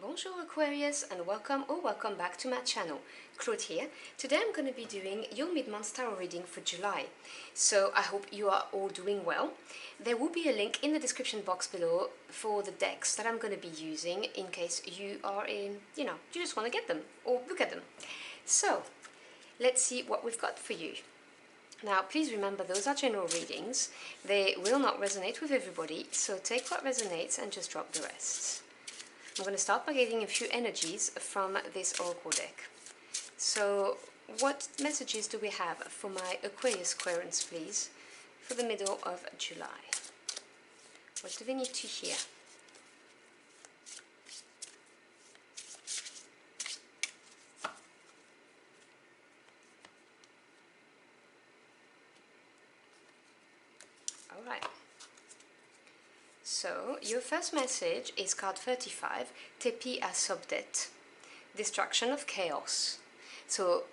Bonjour Aquarius and welcome or welcome back to my channel. Claude here. Today I'm going to be doing your mid-month tarot reading for July. So I hope you are all doing well. There will be a link in the description box below for the decks that I'm going to be using in case you are you just want to get them or look at them. So let's see what we've got for you. Now, please remember those are general readings. They will not resonate with everybody, so take what resonates and just drop the rest. I'm going to start by getting a few energies from this oracle deck. So, what messages do we have for my Aquarius Aquarians, please, for the middle of July? What do they need to hear? Alright. So, your first message is card 35, Tepi à Sobdet, Destruction of Chaos. So,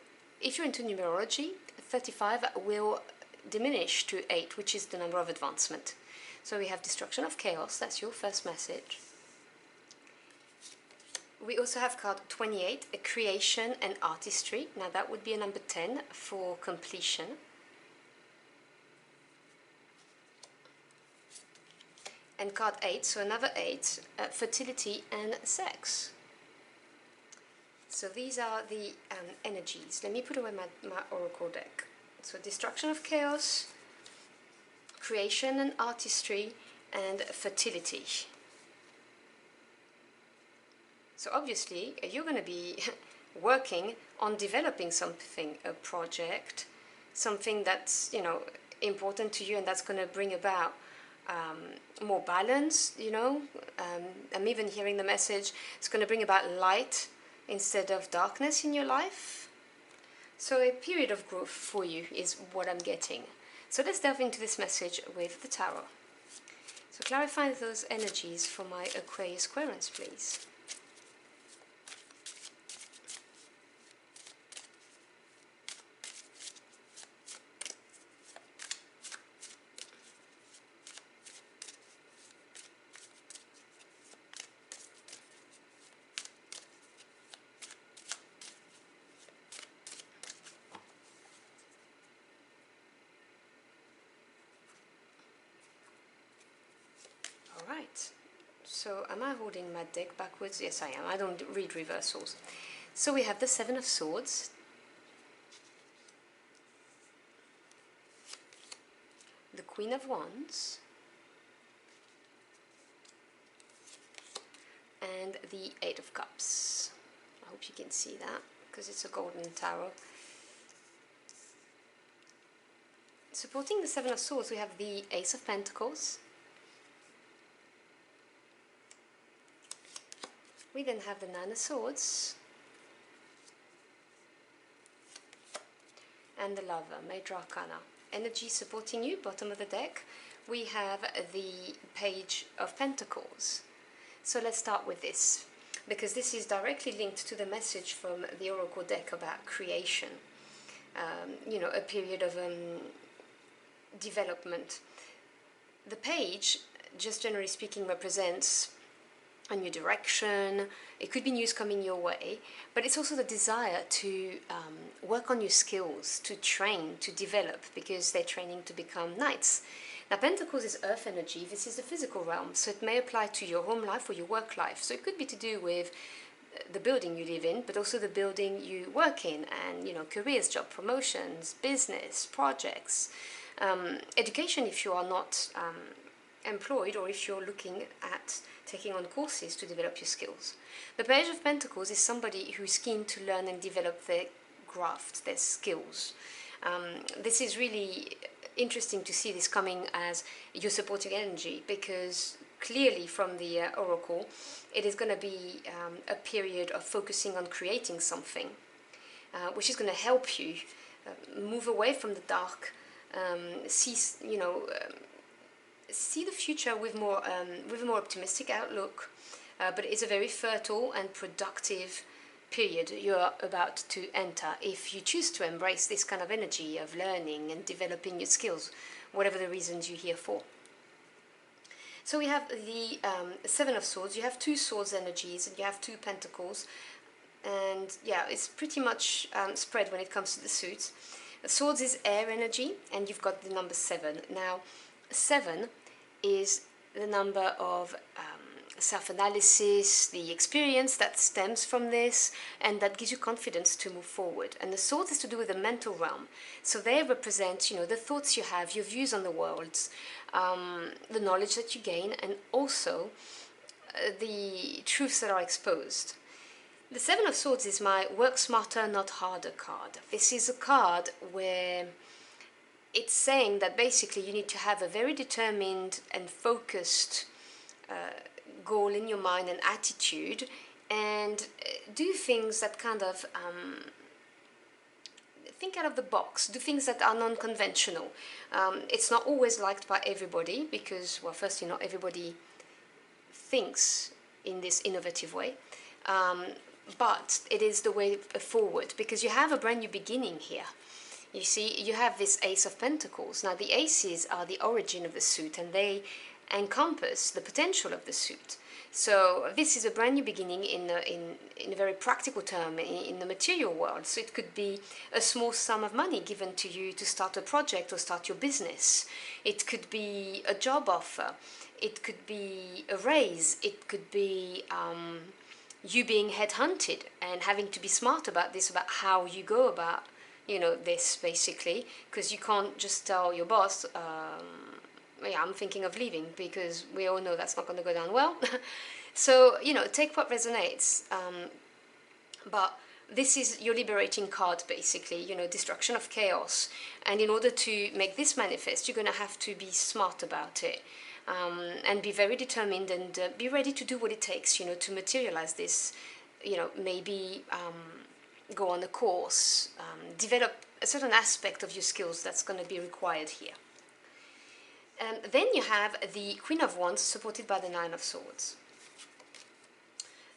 if you're into numerology, 35 will diminish to 8, which is the number of advancement. So we have Destruction of Chaos, that's your first message. We also have card 28, Creation and Artistry. Now that would be a number 10 for completion. And card 8, so another 8, fertility and sex. So these are the energies. Let me put away my oracle deck. So destruction of chaos, creation and artistry, and fertility. So obviously you're going to be working on developing something, a project, something that's important to you, and that's going to bring about more balance, I'm even hearing the message, it's going to bring about light instead of darkness in your life. So a period of growth for you is what I'm getting. So let's delve into this message with the tarot. So clarify those energies for my Aquarius Aquarians, please. Alright, so am I holding my deck backwards? Yes, I am. I don't read reversals. So we have the Seven of Swords, the Queen of Wands, and the Eight of Cups. I hope you can see that, because it's a golden tarot. Supporting the Seven of Swords, we have the Ace of Pentacles. We then have the Nine of Swords and the Lover, Major Arcana. Energy supporting you, bottom of the deck. We have the Page of Pentacles. So let's start with this, because this is directly linked to the message from the Oracle deck about creation. A period of development. The Page, just generally speaking, represents a new direction. It could be news coming your way, but it's also the desire to work on your skills, to train, to develop, because they're training to become knights. Now, Pentacles is earth energy. This is the physical realm, so it may apply to your home life or your work life. So it could be to do with the building you live in, but also the building you work in, and careers, job promotions, business, projects, education if you are not employed, or if you're looking at taking on courses to develop your skills. The Page of Pentacles is somebody who's keen to learn and develop their craft, their skills. This is really interesting to see this coming as your supporting energy, because clearly from the oracle it is going to be a period of focusing on creating something, which is going to help you move away from the dark, see the future with a more optimistic outlook, but it's a very fertile and productive period you're about to enter if you choose to embrace this kind of energy of learning and developing your skills, whatever the reasons you're here for. So we have the Seven of Swords, you have two swords energies, and you have two pentacles, and yeah, it's pretty much spread when it comes to the suits. Swords is air energy, and you've got the number 7. Now, 7 is the number of self-analysis, the experience that stems from this, and that gives you confidence to move forward. And the swords is to do with the mental realm. So they represent, the thoughts you have, your views on the world, the knowledge that you gain, and also the truths that are exposed. The Seven of Swords is my work smarter, not harder card. This is a card where it's saying that basically you need to have a very determined and focused goal in your mind and attitude, and do things that kind of think out of the box, do things that are non-conventional. It's not always liked by everybody because, well, firstly, not everybody thinks in this innovative way, but it is the way forward because you have a brand new beginning here. You see, you have this Ace of Pentacles. Now, the aces are the origin of the suit, and they encompass the potential of the suit. So this is a brand new beginning in a very practical term in the material world. So it could be a small sum of money given to you to start a project or start your business. It could be a job offer. It could be a raise. It could be you being headhunted and having to be smart about this, about how you go about this basically, because you can't just tell your boss, yeah, I'm thinking of leaving, because we all know that's not going to go down well. So, take what resonates. But this is your liberating card, basically, destruction of chaos. And in order to make this manifest, you're going to have to be smart about it. And be very determined and be ready to do what it takes, to materialize this. Maybe go on a course, develop a certain aspect of your skills that's going to be required here. And then you have the Queen of Wands supported by the Nine of Swords.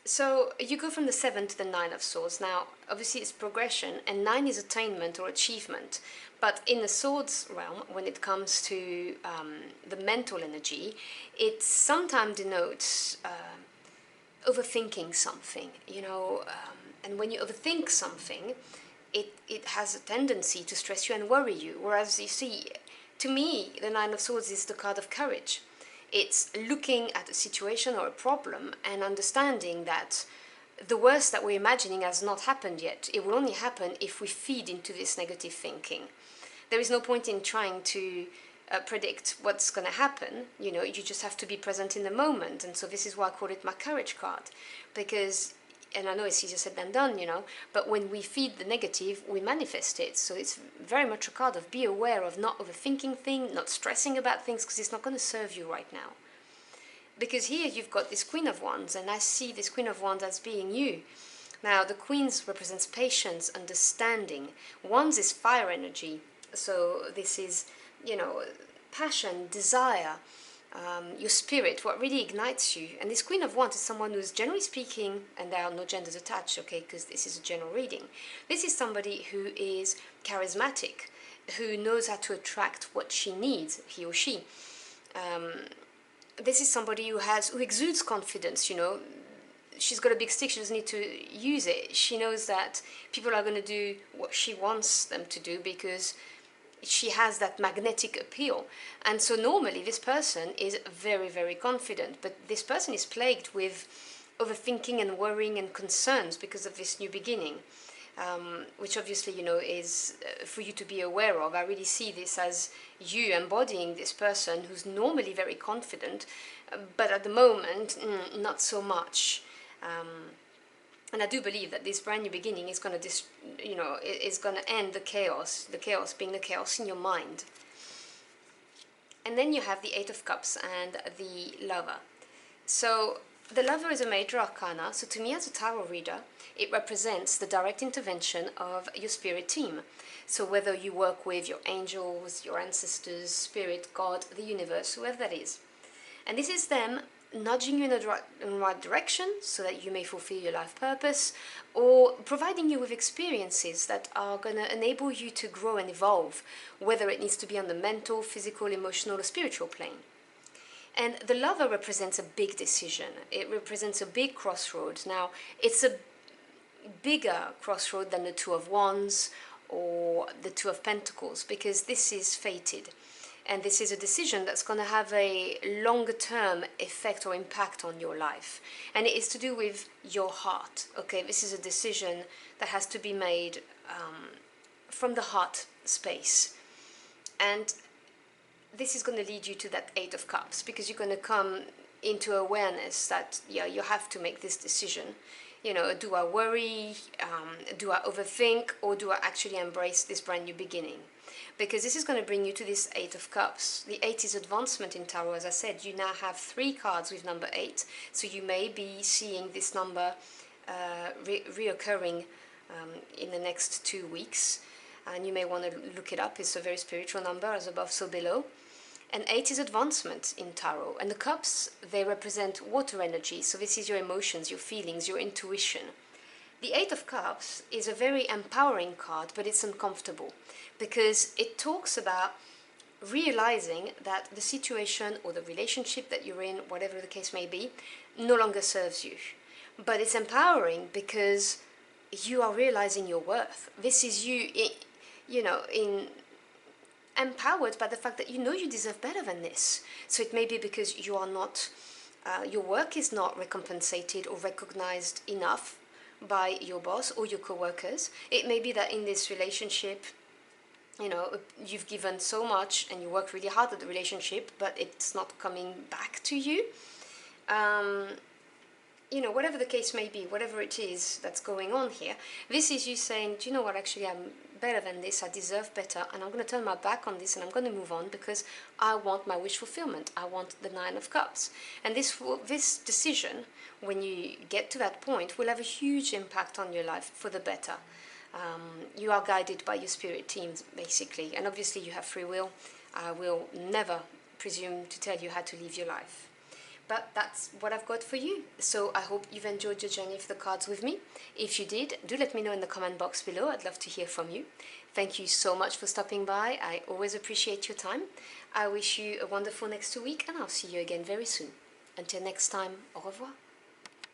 So you go from the 7 to the 9 of Swords. Now, obviously it's progression, and 9 is attainment or achievement. But in the Swords realm, when it comes to the mental energy, it sometimes denotes overthinking something, and when you overthink something, it has a tendency to stress you and worry you. Whereas, you see, to me, the Nine of Swords is the card of courage. It's looking at a situation or a problem and understanding that the worst that we're imagining has not happened yet. It will only happen if we feed into this negative thinking. There is no point in trying to predict what's going to happen. You just have to be present in the moment. And so this is why I call it my courage card. Because, and I know it's easier said than done, but when we feed the negative, we manifest it. So it's very much a card of be aware of not overthinking things, not stressing about things, because it's not going to serve you right now. Because here you've got this Queen of Wands, and I see this Queen of Wands as being you. Now, the Queens represents patience, understanding. Wands is fire energy. So this is, passion, desire, your spirit, what really ignites you. And this Queen of Wands is someone who's, generally speaking, and there are no genders attached, okay, because this is a general reading. This is somebody who is charismatic, who knows how to attract what she needs, he or she. This is somebody who exudes confidence, She's got a big stick, she doesn't need to use it. She knows that people are going to do what she wants them to do because she has that magnetic appeal. And so normally this person is very, very confident, but this person is plagued with overthinking and worrying and concerns because of this new beginning, which obviously, is for you to be aware of. I really see this as you embodying this person who's normally very confident, but at the moment, not so much. And I do believe that this brand new beginning is going to, is going to end the chaos being the chaos in your mind. And then you have the Eight of Cups and the Lover. So the Lover is a major arcana. So to me, as a tarot reader, it represents the direct intervention of your spirit team. So whether you work with your angels, your ancestors, spirit, God, the universe, whoever that is. And this is them nudging you in the right direction so that you may fulfill your life purpose, or providing you with experiences that are going to enable you to grow and evolve, whether it needs to be on the mental, physical, emotional, or spiritual plane. And the Lover represents a big decision. It represents a big crossroads. Now, it's a bigger crossroad than the Two of Wands or the Two of Pentacles, because this is fated. And this is a decision that's going to have a longer term effect or impact on your life. And it is to do with your heart. Okay, this is a decision that has to be made from the heart space. And this is going to lead you to that Eight of Cups, because you're going to come into awareness that, yeah, you have to make this decision. You know, do I worry? Do I overthink? Or do I actually embrace this brand new beginning? Because this is going to bring you to this Eight of Cups. The 8 is advancement in tarot. As I said, you now have 3 cards with number 8. So you may be seeing this number reoccurring in the next 2 weeks. And you may want to look it up. It's a very spiritual number, as above, so below. And 8 is advancement in tarot. And the cups, they represent water energy. So this is your emotions, your feelings, your intuition. The 8 of Cups is a very empowering card, but it's uncomfortable because it talks about realizing that the situation or the relationship that you're in, whatever the case may be, no longer serves you. But it's empowering because you are realizing your worth. This is you, empowered by the fact that you know you deserve better than this. So it may be because you are not, your work is not recompensated or recognized enough by your boss or your co-workers. It may be that in this relationship, you've given so much and you work really hard at the relationship, but it's not coming back to you. Whatever the case may be, whatever it is that's going on here, this is you saying, do you know what, actually I'm better than this, I deserve better, and I'm going to turn my back on this and I'm going to move on because I want my wish fulfillment. I want the 9 of Cups. And this decision, when you get to that point, will have a huge impact on your life for the better. You are guided by your spirit teams, basically, and obviously you have free will. I will never presume to tell you how to live your life. But that's what I've got for you. So I hope you've enjoyed your journey of the cards with me. If you did, do let me know in the comment box below. I'd love to hear from you. Thank you so much for stopping by. I always appreciate your time. I wish you a wonderful next week, and I'll see you again very soon. Until next time, au revoir.